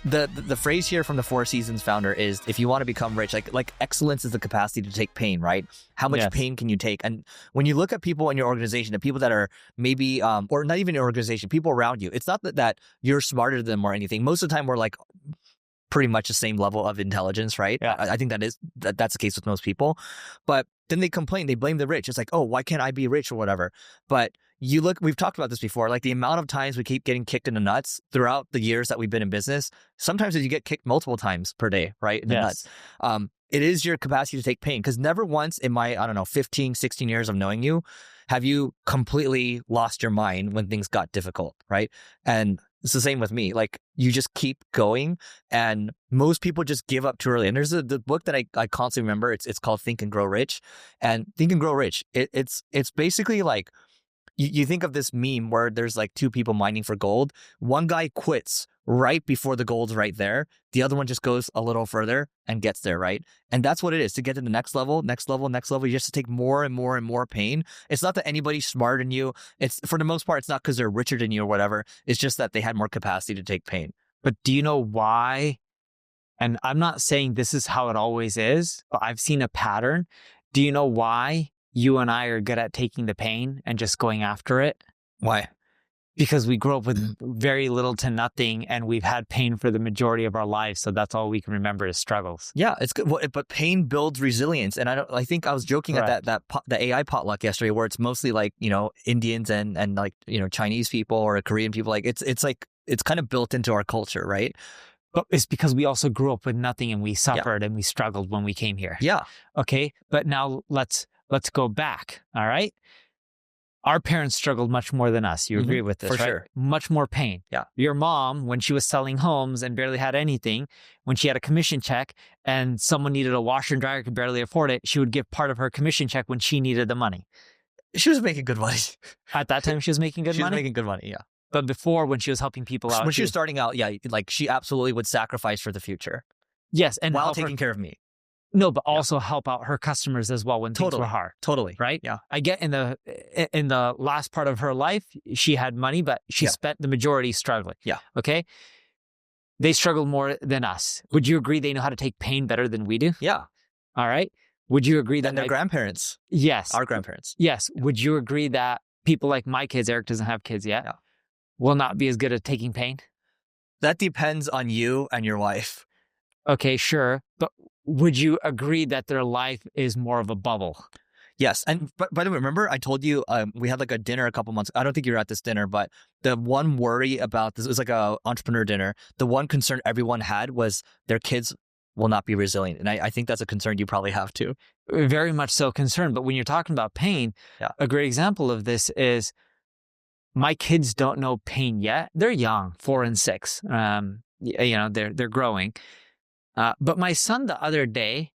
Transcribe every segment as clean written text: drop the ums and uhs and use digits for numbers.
the phrase here from the Four Seasons founder is, if you want to become rich, like excellence is the capacity to take pain, right? How much pain can you take? And when you look at people in your organization, the people that are maybe, or not even your organization, people around you, it's not that you're smarter than them or anything. Most of the time, we're like pretty much the same level of intelligence, right? Yeah. I think that's the case with most people. But then they complain, they blame the rich. It's like, oh, why can't I be rich or whatever? But you look, we've talked about this before, like the amount of times we keep getting kicked in the nuts throughout the years that we've been in business. Sometimes you get kicked multiple times per day, right? In the nuts. It is your capacity to take pain, because never once in my, 15, 16 years of knowing you, have you completely lost your mind when things got difficult, right? And it's the same with me. Like, you just keep going, and most people just give up too early. And there's the book that I constantly remember. It's called Think and Grow Rich. And Think and Grow Rich, it's basically like, you think of this meme where there's like two people mining for gold. One guy quits right before the gold's right there. The other one just goes a little further and gets there, right? And that's what it is. To get to the next level, you just have to take more and more and more pain. It's not that anybody's smarter than you. It's, for the most part, it's not because they're richer than you or whatever. It's just that they had more capacity to take pain. But do you know why? And I'm not saying this is how it always is, but I've seen a pattern. Do you know why you and I are good at taking the pain and just going after it? Why? Because we grew up with very little to nothing, and we've had pain for the majority of our lives. So that's all we can remember is struggles. Yeah, it's good. But pain builds resilience. And I think I was joking at the AI potluck yesterday, where it's mostly like, Indians and like, Chinese people or Korean people. Like it's kind of built into our culture, right? But it's because we also grew up with nothing, and we suffered and we struggled when we came here. Yeah. Okay. But now let's go back. All right. Our parents struggled much more than us. You agree with this, for right? sure. Much more pain. Yeah. Your mom, when she was selling homes and barely had anything, when she had a commission check and someone needed a washer and dryer, could barely afford it, she would give part of her commission check when she needed the money. She was making good money. At that time, she was making good money? She was making good money, yeah. But before, when she was helping people out. When she was starting out, yeah, like she absolutely would sacrifice for the future. Yes. And while taking care of me. No, but also help out her customers as well when things were hard. Totally. Right? Yeah. I get in the last part of her life, she had money, but she spent the majority struggling. Yeah. Okay? They struggled more than us. Would you agree they know how to take pain better than we do? Yeah. All right. Would you agree that... And their grandparents. Yes. Our grandparents. Yes. Would you agree that people like my kids, Eric doesn't have kids yet, will not be as good at taking pain? That depends on you and your wife. Okay, sure. But would you agree that their life is more of a bubble? Yes. And by the way, remember I told you we had like a dinner a couple months. I don't think you were at this dinner, but the one worry about this, it was like a entrepreneur dinner. The one concern everyone had was their kids will not be resilient. And I think that's a concern you probably have too. Very much so concerned. But when you're talking about pain, a great example of this is my kids don't know pain yet. They're young, 4 and 6. They're growing. But my son the other day,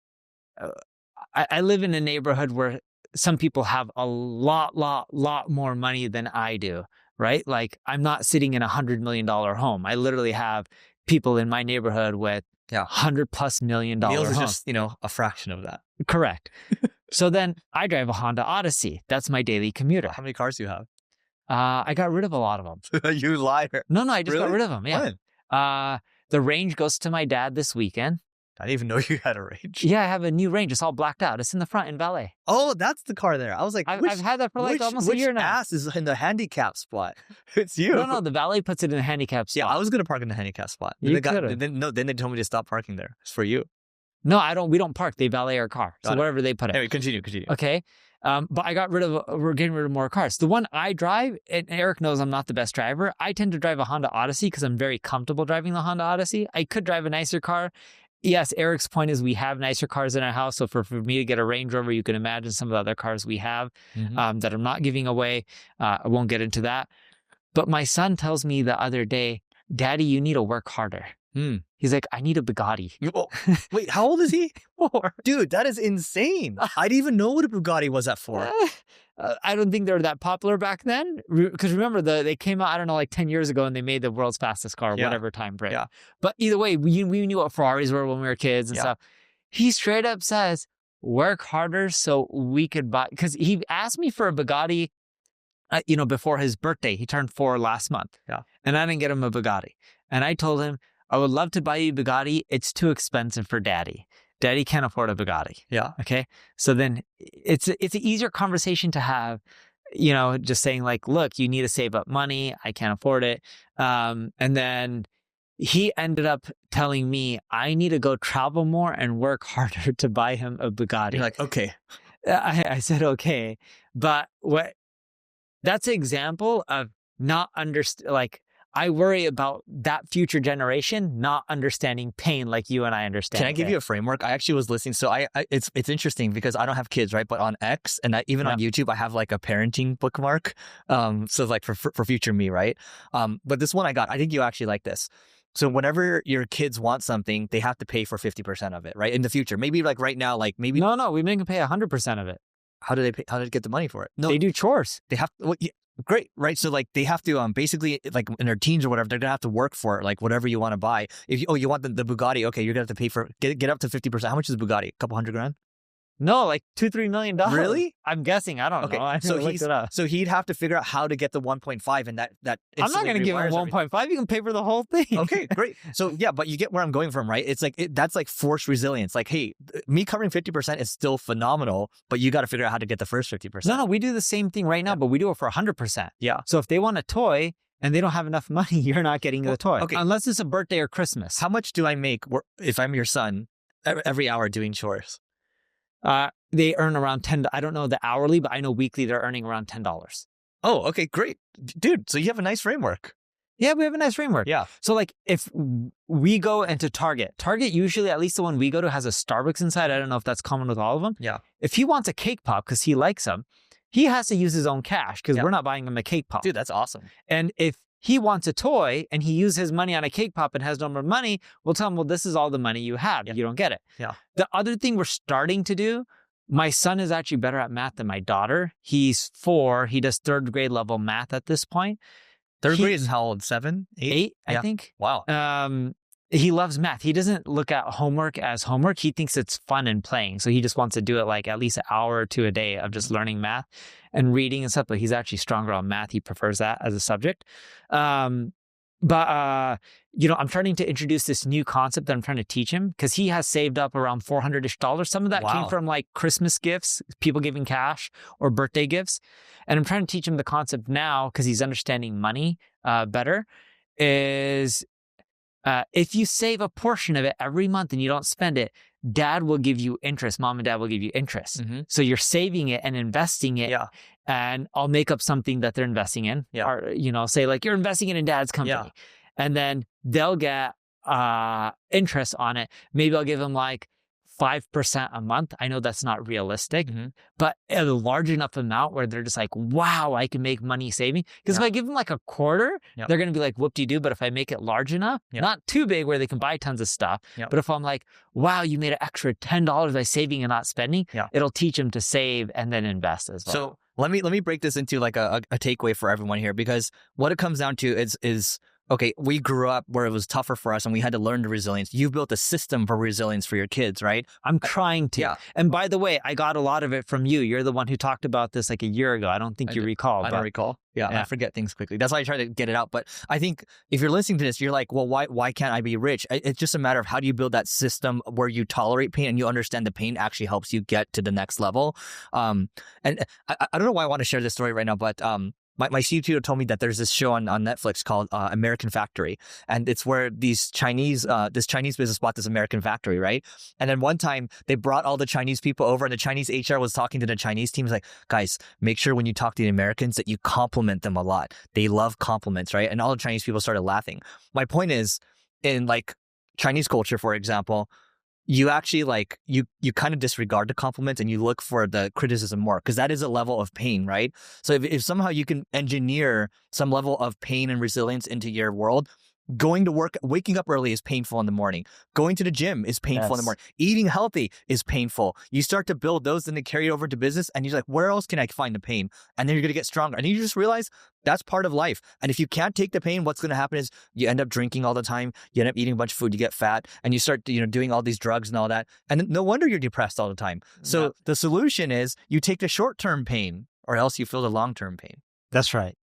I live in a neighborhood where some people have a lot more money than I do, right? Like, I'm not sitting in $100 million home. I literally have people in my neighborhood with $100+ million Neil's is homes. just, a fraction of that. Correct. So then I drive a Honda Odyssey. That's my daily commuter. How many cars do you have? I got rid of a lot of them. You liar. No, I just got rid of them. Yeah. When? The Range goes to my dad this weekend. I didn't even know you had a Range. Yeah, I have a new Range. It's all blacked out. It's in the front in valet. Oh, that's the car there. I was like, I've had that for like almost a year now. Which ass is in the handicap spot? It's you. No, the valet puts it in the handicap spot. Yeah, I was going to park in the handicap spot. You could've. Then they told me to stop parking there. It's for you. No, we don't park. They valet our car. So wherever they put it. Anyway, continue. Okay. But we're getting rid of more cars. The one I drive, and Eric knows I'm not the best driver. I tend to drive a Honda Odyssey because I'm very comfortable driving the Honda Odyssey. I could drive a nicer car. Yes, Eric's point is we have nicer cars in our house. So for me to get a Range Rover, you can imagine some of the other cars we have that I'm not giving away. I won't get into that. But my son tells me the other day, Daddy, you need to work harder. He's like, I need a Bugatti. Wait, how old is he? 4. Dude, that is insane. I didn't even know what a Bugatti was at 4. I don't think they were that popular back then. Because remember, they came out, I don't know, like 10 years ago, and they made the world's fastest car, whatever time frame. Yeah. But either way, we knew what Ferraris were when we were kids and stuff. He straight up says, work harder so we could buy. Because he asked me for a Bugatti, before his birthday. He turned 4 last month. Yeah. And I didn't get him a Bugatti. And I told him, I would love to buy you a Bugatti. It's too expensive for daddy. Daddy can't afford a Bugatti. Yeah. Okay. So then it's an easier conversation to have, you know, just saying like, look, you need to save up money. I can't afford it. And then he ended up telling me I need to go travel more and work harder to buy him a Bugatti. You're like, okay. I said, okay. But that's an example of not like, I worry about that future generation not understanding pain like you and I understand. Can I give you a framework? I actually was listening. So it's interesting because I don't have kids, right? But on X and even on YouTube, I have like a parenting bookmark. So like for future me, right? But this one I got, I think you actually like this. So whenever your kids want something, they have to pay for 50% of it, right? In the future, maybe like right now, like maybe no, we make them pay 100% of it. How do they pay? How do they get the money for it? No, they do chores. They have. Well, yeah, great, right? So like they have to basically like in their teens or whatever, they're gonna have to work for it, like whatever you want to buy. If you want the Bugatti, okay, you're gonna have to pay for get up to 50%. How much is a Bugatti? A couple $100,000? No, like $2-3 million. Really? I'm guessing. I don't know. I looked it up. So he'd have to figure out how to get the 1.5, and that I'm not going to give him 1.5. You can pay for the whole thing. Okay, great. So yeah, but you get where I'm going from, right? It's like that's like forced resilience. Like, hey, me covering 50% is still phenomenal, but you got to figure out how to get the first 50%. No, we do the same thing right now, but we do it for 100%. Yeah. So if they want a toy and they don't have enough money, you're not getting the toy. Okay. Unless it's a birthday or Christmas. How much do I make if I'm your son every hour doing chores? They earn around $10. I don't know the hourly, but I know weekly they're earning around $10. Oh, okay, great. Dude, so you have a nice framework. Yeah, we have a nice framework. Yeah. So like if we go into Target usually, at least the one we go to, has a Starbucks inside. I don't know if that's common with all of them. Yeah. If he wants a cake pop because he likes them, he has to use his own cash because we're not buying him a cake pop. Dude, that's awesome. And if he wants a toy and he uses his money on a cake pop and has no more money, we'll tell him, well, this is all the money you have. Yeah. You don't get it. Yeah. The other thing we're starting to do, my son is actually better at math than my daughter. He's 4. He does 3rd grade level math at this point. Third grade is how old? 7? 8? I think. Wow. He loves math. He doesn't look at homework as homework. He thinks it's fun and playing. So he just wants to do it like at least an hour or 2 a day of just learning math and reading and stuff. But he's actually stronger on math. He prefers that as a subject. But I'm starting to introduce this new concept that I'm trying to teach him because he has saved up around $400-ish. Some of that came from like Christmas gifts, people giving cash, or birthday gifts. And I'm trying to teach him the concept now because he's understanding money better. Is if you save a portion of it every month and you don't spend it, dad will give you interest. Mom and dad will give you interest. Mm-hmm. So you're saving it and investing it. Yeah. And I'll make up something that they're investing in. Yeah. Or, say like you're investing it in dad's company. Yeah. And then they'll get interest on it. Maybe I'll give them like 5% a month. I know that's not realistic, but a large enough amount where they're just like, wow, I can make money saving. Because if I give them like a quarter, they're going to be like, whoop-de-doo. But if I make it large enough, not too big where they can buy tons of stuff, but if I'm like, wow, you made an extra $10 by saving and not spending, it'll teach them to save and then invest as well. So let me break this into like a takeaway for everyone here, because what it comes down to is okay, we grew up where it was tougher for us and we had to learn the resilience. You've built a system for resilience for your kids, right? I'm trying to. Yeah. And by the way, I got a lot of it from you. You're the one who talked about this like a year ago. I don't think you recall. I don't recall. Yeah, I forget things quickly. That's why I try to get it out. But I think if you're listening to this, you're like, well, why can't I be rich? It's just a matter of how do you build that system where you tolerate pain and you understand the pain actually helps you get to the next level. And I don't know why I want to share this story right now, but my Siu tutor told me that there's this show on Netflix called American Factory. And it's where this Chinese business bought this American factory, right? And then one time they brought all the Chinese people over and the Chinese HR was talking to the Chinese team. He's like, guys, make sure when you talk to the Americans that you compliment them a lot. They love compliments, right? And all the Chinese people started laughing. My point is, in like Chinese culture, for example, you actually like, you kind of disregard the compliments and you look for the criticism more because that is a level of pain, right? So if somehow you can engineer some level of pain and resilience into your world, going to work, waking up early is painful in the morning. Going to the gym is painful in the morning. Eating healthy is painful. You start to build those and they carry it over to business and you're like, where else can I find the pain? And then you're going to get stronger. And then you just realize that's part of life. And if you can't take the pain, what's going to happen is you end up drinking all the time. You end up eating a bunch of food, you get fat, and you start, doing all these drugs and all that. And no wonder you're depressed all the time. So the solution is you take the short-term pain or else you feel the long-term pain. That's right.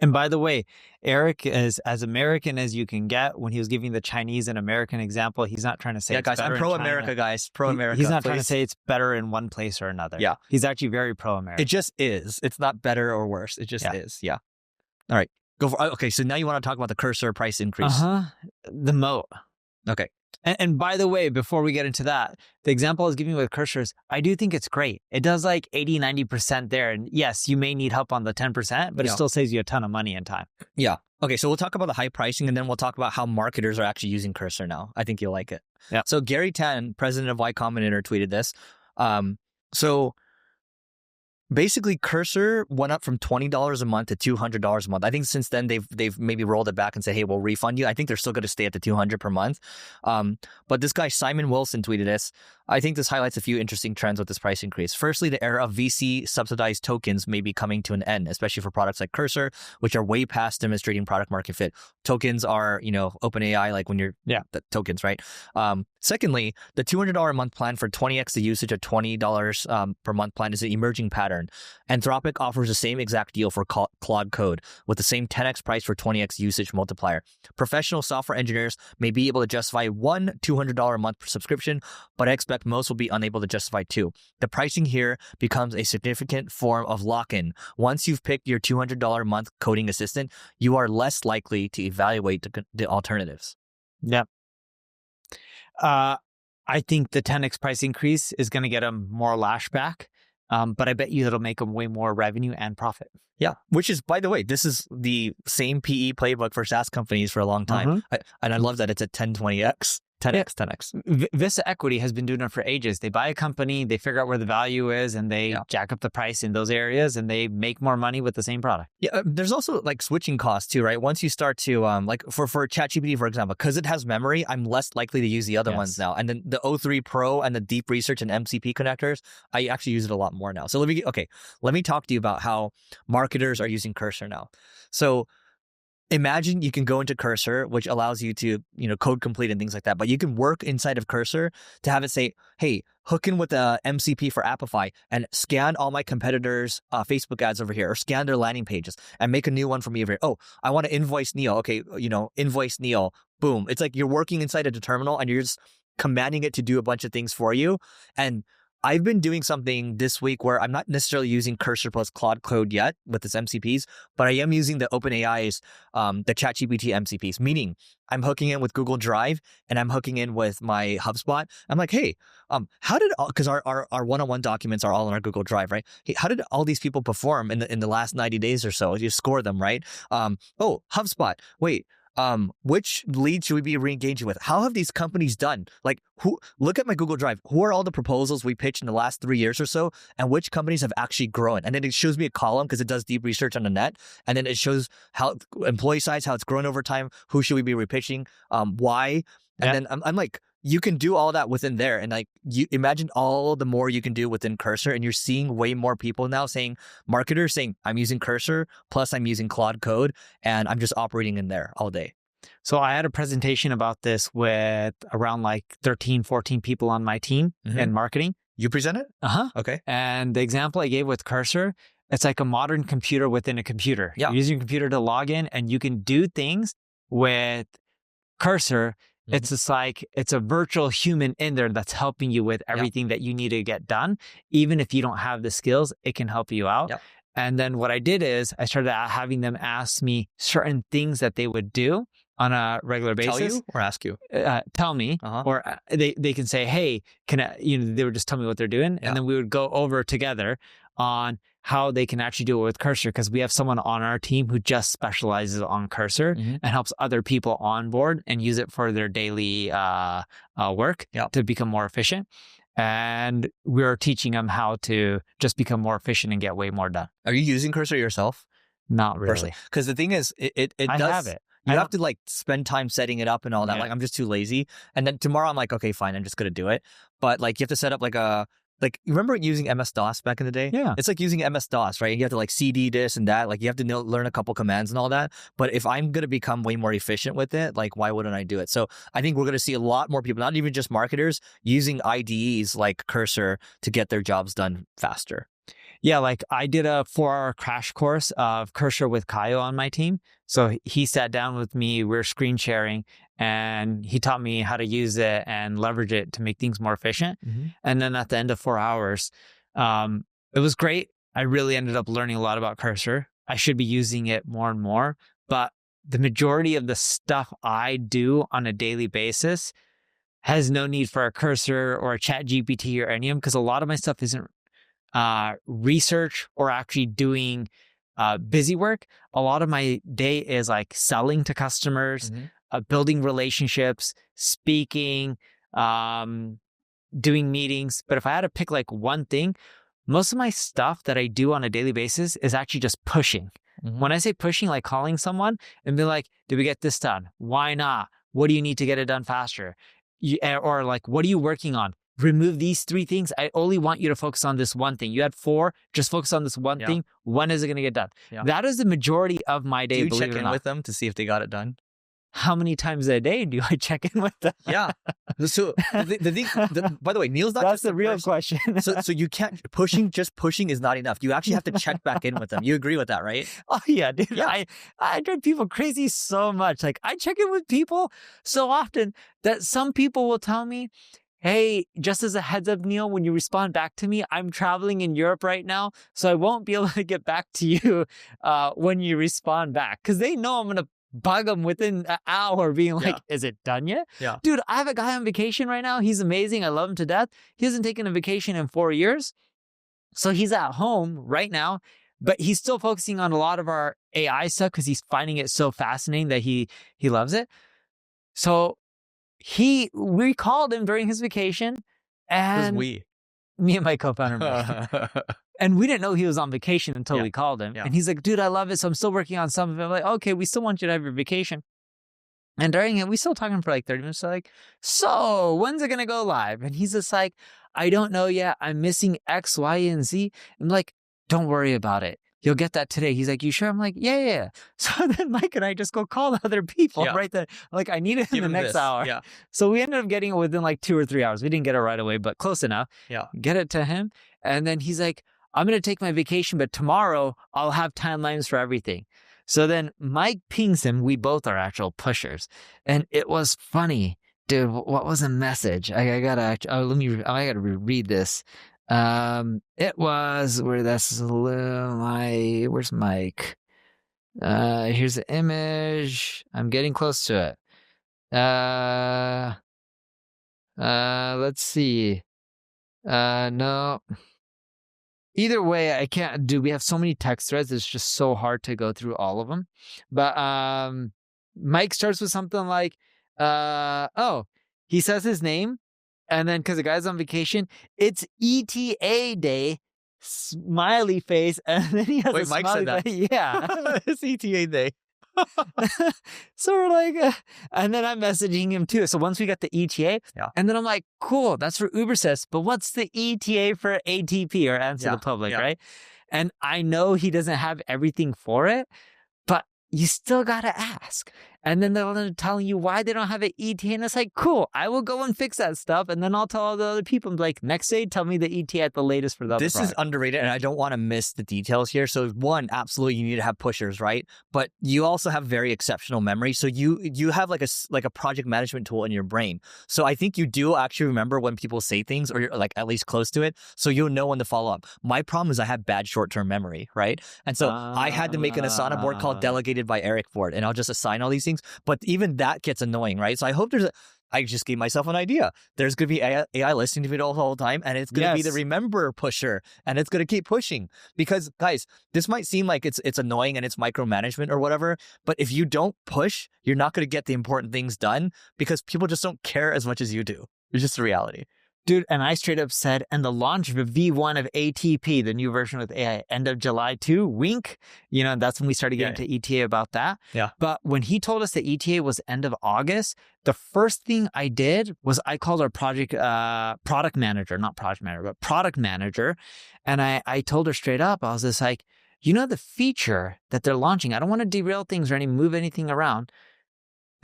And by the way, Eric is as American as you can get. When he was giving the Chinese and American example, he's not trying to say, guys, I'm pro-America, guys. Pro-America. He's not trying to say it's better in one place or another. Yeah. He's actually very pro-America. It just is. It's not better or worse. It just is. Yeah. All right. Go for okay. So now you want to talk about the cursor price increase. The moat. Okay. And by the way, before we get into that, the example I was giving with cursors, I do think it's great. It does like 80, 90% there. And yes, you may need help on the 10%, but it still saves you a ton of money and time. Yeah. Okay. So we'll talk about the high pricing and then we'll talk about how marketers are actually using cursor now. I think you'll like it. Yeah. So Gary Tan, president of Y Combinator, tweeted this. So basically, Cursor went up from $20 a month to $200 a month. I think since then they've maybe rolled it back and said, "Hey, we'll refund you." I think they're still going to stay at the $200 per month. But this guy Simon Wilson tweeted this. I think this highlights a few interesting trends with this price increase. Firstly, the era of VC subsidized tokens may be coming to an end, especially for products like Cursor, which are way past demonstrating product market fit. Tokens are, OpenAI, like when you're the tokens, right? Secondly, the $200 a month plan for 20x the usage of $20 per month plan is an emerging pattern. Anthropic offers the same exact deal for Claude Code with the same 10x price for 20x usage multiplier. Professional software engineers may be able to justify one $200 a month subscription, but I expect most will be unable to justify two. The pricing here becomes a significant form of lock-in. Once you've picked your $200 a month coding assistant, you are less likely to evaluate the alternatives. Yep. I think the 10x price increase is going to get them more lashback, but I bet you it'll make them way more revenue and profit. Yeah, which is, by the way, this is the same PE playbook for SaaS companies for a long time. And I love that it's at 10x. 10x. Vista Equity has been doing it for ages. They buy a company, they figure out where the value is, and they jack up the price in those areas, and they make more money with the same product. Yeah, there's also like switching costs too, right? Once you start to like for ChatGPT, for example, because it has memory, I'm less likely to use the other ones now. And then the O3 Pro and the deep research and MCP connectors, I actually use it a lot more now. So let me talk to you about how marketers are using Cursor now. So imagine you can go into Cursor, which allows you to, code complete and things like that. But you can work inside of Cursor to have it say, "Hey, hook in with the MCP for Appify and scan all my competitors' Facebook ads over here, or scan their landing pages and make a new one for me over here. Oh, I want to invoice Neil. Okay, invoice Neil. Boom." It's like you're working inside of the terminal and you're just commanding it to do a bunch of things for you. And I've been doing something this week where I'm not necessarily using Cursor plus Claude Code yet with its MCPs, but I am using the OpenAI's, the ChatGPT MCPs, meaning I'm hooking in with Google Drive and I'm hooking in with my HubSpot. I'm like, hey, how did, because our one-on-one documents are all in our Google Drive, right? Hey, how did all these people perform in the last 90 days or so? You score them, right? Oh, HubSpot, wait. Which leads should we be re-engaging with? How have these companies done? Like, look at my Google Drive. Who are all the proposals we pitched in the last 3 years or so? And which companies have actually grown? And then it shows me a column because it does deep research on the net. And then it shows how employee size, how it's grown over time. Who should we be repitching? Why? And then I'm like, you can do all that within there. And like, you imagine all the more you can do within Cursor, and you're seeing way more people now marketers saying, I'm using Cursor, plus I'm using Claude Code, and I'm just operating in there all day. So I had a presentation about this with around like 13, 14 people on my team in marketing. You presented? Okay. And the example I gave with Cursor, it's like a modern computer within a computer. Yeah. You're using a computer to log in, and you can do things with Cursor. It's just like, it's a virtual human in there that's helping you with everything that you need to get done. Even if you don't have the skills, it can help you out. And then what I did is I started having them ask me certain things that they would do on a regular basis. Tell you or ask you? Tell me. Or they can say, hey, they would just tell me what they're doing. And then we would go over together on how they can actually do it with Cursor, because we have someone on our team who just specializes on Cursor and helps other people onboard and use it for their daily work to become more efficient. And we're teaching them how to just become more efficient and get way more done. Are you using Cursor yourself? Not really. Because the thing is, it does. I have it. You have to like spend time setting it up and all that. Like, I'm just too lazy. And then tomorrow I'm like, okay, fine, I'm just going to do it. But like, you have to set up you remember using MS-DOS back in the day? Yeah. It's like using MS-DOS, right? You have to like CD this and that. Like, you have to learn a couple commands and all that. But if I'm going to become way more efficient with it, like, why wouldn't I do it? So I think we're going to see a lot more people, not even just marketers, using IDEs like Cursor to get their jobs done faster. Yeah, like I did a 4-hour crash course of Cursor with Kaio on my team. So he sat down with me, we're screen sharing, and he taught me how to use it and leverage it to make things more efficient. And then at the end of 4 hours, it was great. I really ended up learning a lot about Cursor. I should be using it more and more, but the majority of the stuff I do on a daily basis has no need for a Cursor or a ChatGPT or any of them, because a lot of my stuff isn't research or actually doing busy work. A lot of my day is like selling to customers, building relationships, speaking, doing meetings. But if I had to pick like one thing, most of my stuff that I do on a daily basis is actually just pushing. When I say pushing, like calling someone and be like, did we get this done? Why not? What do you need to get it done faster? Or like, what are you working on? Remove these 3 things. I only want you to focus on this one thing. You had 4, just focus on this one thing. When is it going to get done? That is the majority of my day. Do you check in with them to see if they got it done? How many times a day do I check in with them? Yeah. So the thing, by the way, Neil's not That's just the real question. so you can't, just pushing is not enough. You actually have to check back in with them. You agree with that, right? Oh yeah, dude. Yeah. I drive people crazy so much. Like I check in with people so often that some people will tell me, hey, just as a heads up, Neil, when you respond back to me, I'm traveling in Europe right now, so I won't be able to get back to you when you respond back. Because they know I'm going to bug them within an hour being like, is it done yet? Yeah. Dude, I have a guy on vacation right now. He's amazing. I love him to death. He hasn't taken a vacation in 4 years. So he's at home right now, but he's still focusing on a lot of our AI stuff because he's finding it so fascinating that he loves it. So we called him during his vacation, and me and my co-founder, and we didn't know he was on vacation until we called him. And he's like, dude, I love it. So I'm still working on some of it. I'm like, okay, we still want you to have your vacation. And during it, we still talking for like 30 minutes. So like, so when's it going to go live? And he's just like, I don't know yet. I'm missing X, Y, and Z. I'm like, don't worry about it. You'll get that today. He's like, you sure? I'm like, yeah. So then Mike and I just go call the other people right then. Like, I need it in the next hour. Yeah. So we ended up getting it within like 2 or 3 hours. We didn't get it right away, but close enough. Yeah. Get it to him. And then he's like, I'm going to take my vacation, but tomorrow I'll have timelines for everything. So then Mike pings him. We both are actual pushers. And it was funny. Dude, what was the message? I gotta reread this. It was where's Mike? Here's the image. I'm getting close to it. Let's see. No. Either way, I can't do. We have so many text threads. It's just so hard to go through all of them. But Mike starts with something like, he says his name. And then, because the guy's on vacation, it's ETA day, smiley face, and then he has a Mike smiley said that. face. Yeah. It's ETA day. So we're like, and then I'm messaging him too. So once we got the ETA, and then I'm like, cool, that's for UberSys, but what's the ETA for ATP or Answer the Public, right? And I know he doesn't have everything for it, but you still got to ask. And then they're telling you why they don't have an ETA. And it's like, cool, I will go and fix that stuff. And then I'll tell all the other people, I'm like, next day, tell me the ETA at the latest for the other This product. is underrated, and I don't want to miss the details here. So one, absolutely, you need to have pushers, right? But you also have very exceptional memory. So you have like a project management tool in your brain. So I think you do actually remember when people say things, or you're like at least close to it. So you'll know when to follow up. My problem is I have bad short-term memory, right? And so I had to make an Asana board called Delegated by Eric Ford, and I'll just assign all these things. But even that gets annoying, right? So I hope I just gave myself an idea. There's going to be AI listening to me the whole time, and it's going to be the remember pusher, and it's going to keep pushing. Because, guys, this might seem like it's annoying and it's micromanagement or whatever, but if you don't push, you're not going to get the important things done because people just don't care as much as you do. It's just the reality. Dude, and I straight up said, and the launch of V1 of ATP, the new version with AI, end of July 2, wink. That's when we started getting to ETA about that. Yeah. But when he told us that ETA was end of August, the first thing I did was I called our product manager, not project manager, but product manager. And I told her straight up, I was just like, the feature that they're launching, I don't want to derail things or move anything around.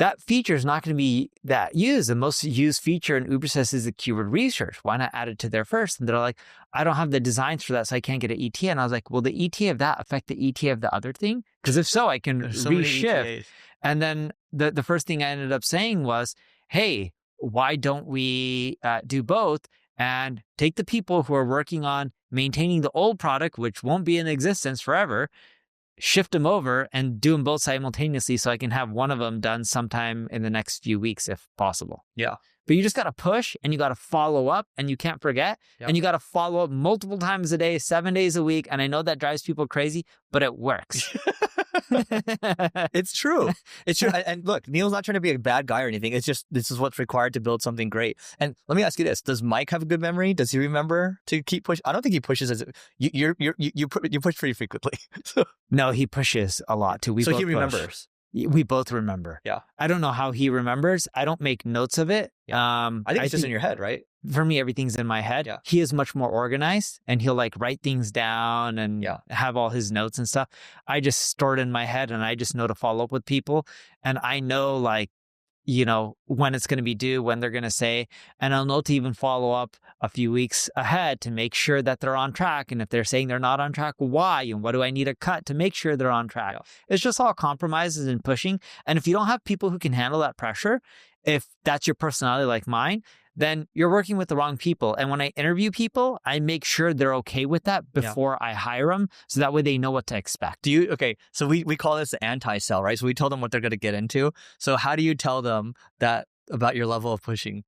that feature is not going to be that used. The most used feature in Uber says is the keyword research. Why not add it to there first? And they're like, I don't have the designs for that, so I can't get an ETA. And I was like, will the ETA of that affect the ETA of the other thing? Because if so, I can reshift. And then the first thing I ended up saying was, hey, why don't we do both and take the people who are working on maintaining the old product, which won't be in existence forever, shift them over and do them both simultaneously so I can have one of them done sometime in the next few weeks if possible. Yeah. But you just got to push and you got to follow up and you can't forget. Yep. And you got to follow up multiple times a day, 7 days a week. And I know that drives people crazy, but it works. It's true. It's true. And look, Neil's not trying to be a bad guy or anything. It's just, this is what's required to build something great. And let me ask you this. Does Mike have a good memory? Does he remember to keep pushing? I don't think he pushes as you push pretty frequently. No, he pushes a lot too. So he remembers. We both remember. Yeah. I don't know how he remembers. I don't make notes of it. Yeah. I think it's just in your head, right? For me, everything's in my head. Yeah. He is much more organized and he'll like write things down and have all his notes and stuff. I just store it in my head and I just know to follow up with people. And I know like, you know, when it's going to be due, when they're going to say, and I'll know to even follow up a few weeks ahead to make sure that they're on track. And if they're saying they're not on track, why? And what do I need to cut to make sure they're on track? Yeah. It's just all compromises and pushing. And if you don't have people who can handle that pressure, if that's your personality like mine, then you're working with the wrong people. And when I interview people, I make sure they're okay with that before I hire them. So that way they know what to expect. Okay. So we call this the anti-sell, right? So we tell them what they're going to get into. So how do you tell them that about your level of pushing?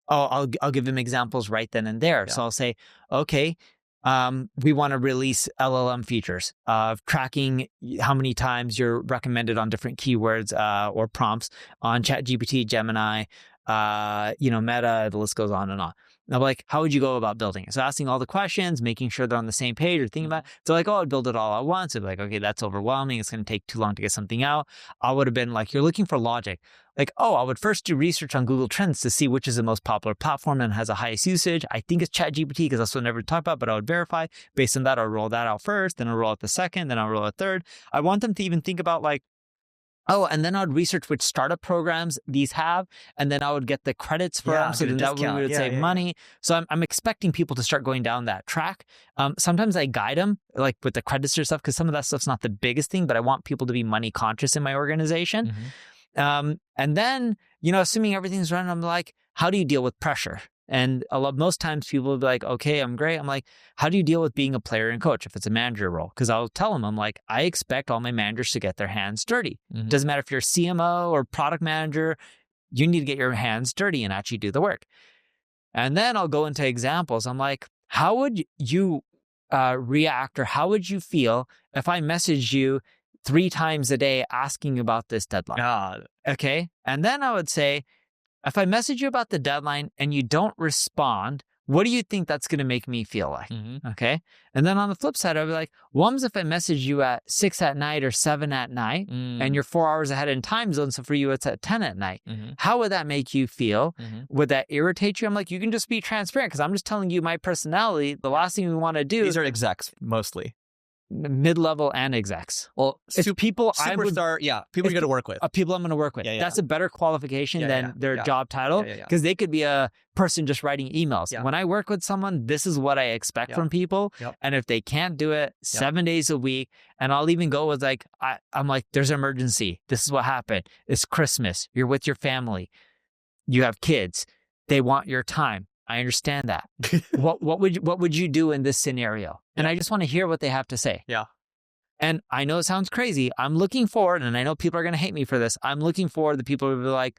Oh, I'll give them examples right then and there. Yeah. So I'll say, okay, we want to release LLM features of tracking how many times you're recommended on different keywords or prompts on ChatGPT, Gemini, Meta, the list goes on and on. And I'm like, how would you go about building it? So asking all the questions, making sure they're on the same page or thinking about it. So like, I'd build it all at once. It'd be like, okay, that's overwhelming. It's going to take too long to get something out. I would have been like, you're looking for logic. Like, I would first do research on Google Trends to see which is the most popular platform and has the highest usage. I think it's ChatGPT because that's what I never talked about, but I would verify. Based on that, I'll roll that out first, then I'll roll out the second, then I'll roll out third. I want them to even think about like, and then I would research which startup programs these have, and then I would get the credits for them. So then that way we would save money. So I'm expecting people to start going down that track. Sometimes I guide them like with the credits or stuff because some of that stuff's not the biggest thing, but I want people to be money conscious in my organization. Mm-hmm. And then, assuming everything's running, I'm like, how do you deal with pressure? And most times people will be like, okay, I'm great. I'm like, how do you deal with being a player and coach if it's a manager role? Because I'll tell them, I'm like, I expect all my managers to get their hands dirty. Mm-hmm. Doesn't matter if you're a CMO or product manager, you need to get your hands dirty and actually do the work. And then I'll go into examples. I'm like, how would you react or how would you feel if I messaged you 3 times a day asking about this deadline? Okay. And then I would say, if I message you about the deadline and you don't respond, what do you think that's going to make me feel like? Mm-hmm. Okay. And then on the flip side, I'll be like, what if I message you at 6 at night or 7 at night and you're 4 hours ahead in time zone. So for you, it's at 10 at night. Mm-hmm. How would that make you feel? Mm-hmm. Would that irritate you? I'm like, you can just be transparent because I'm just telling you my personality. The last thing we want to do. These are execs mostly. Mid-level and execs. Well, it's people superstar, people you're going to work with. People I'm going to work with. Yeah. That's a better qualification than their job title because they could be a person just writing emails. Yeah. When I work with someone, this is what I expect from people. Yep. And if they can't do it 7 days a week, and I'll even go with like, I'm like, there's an emergency. This is what happened. It's Christmas. You're with your family. You have kids. They want your time. I understand that. What would you do in this scenario? And I just want to hear what they have to say. Yeah. And I know it sounds crazy. I'm looking forward, and I know people are going to hate me for this. I'm looking forward to people who will be like,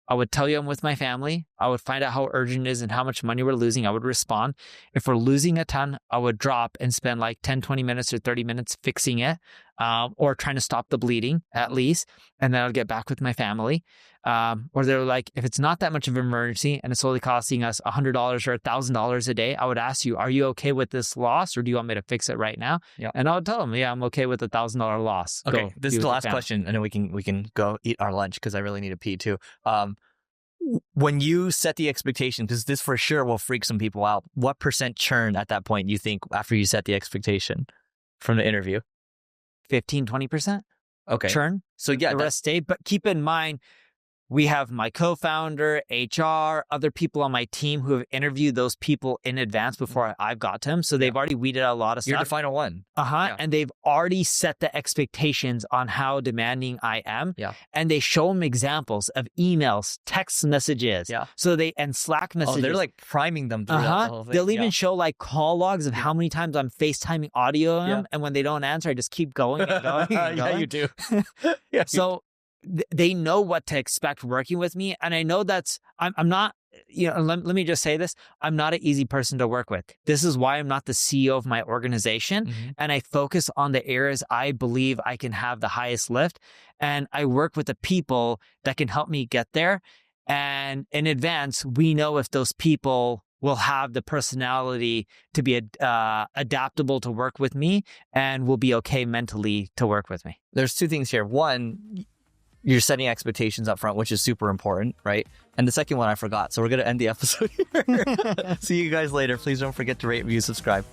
I would tell you I'm with my family. I would find out how urgent it is and how much money we're losing. I would respond. If we're losing a ton, I would drop and spend like 10, 20 minutes or 30 minutes fixing it or trying to stop the bleeding at least. And then I'll get back with my family. Or they're like, if it's not that much of an emergency and it's only costing us $100 or $1,000 a day, I would ask you, are you okay with this loss or do you want me to fix it right now? Yeah. And I would tell them, I'm okay with the $1,000 loss. Okay, this is the last question and then we can go eat our lunch because I really need to pee too. When you set the expectation, because this for sure will freak some people out, what % churn at that point you think after you set the expectation from the interview? 15, 20%. Okay. Churn. So yeah. The rest stay. But keep in mind, we have my co-founder, HR, other people on my team who have interviewed those people in advance before I've got to them. So they've already weeded out a lot of stuff. You're the final one. And they've already set the expectations on how demanding I am. Yeah. And they show them examples of emails, text messages. Yeah. And Slack messages. Oh, they're like priming them through the whole thing. They'll even show like call logs of how many times I'm FaceTiming audio them. And when they don't answer, I just keep going and going and going. Yeah, you do. So they know what to expect working with me. And I know I'm not, let me just say this. I'm not an easy person to work with. This is why I'm not the CEO of my organization. And I focus on the areas I believe I can have the highest lift. And I work with the people that can help me get there. And in advance, we know if those people will have the personality to be adaptable to work with me and will be okay mentally to work with me. There's two things here. One, you're setting expectations up front, which is super important, right? And the second one I forgot. So we're going to end the episode here. See you guys later. Please don't forget to rate, review, subscribe.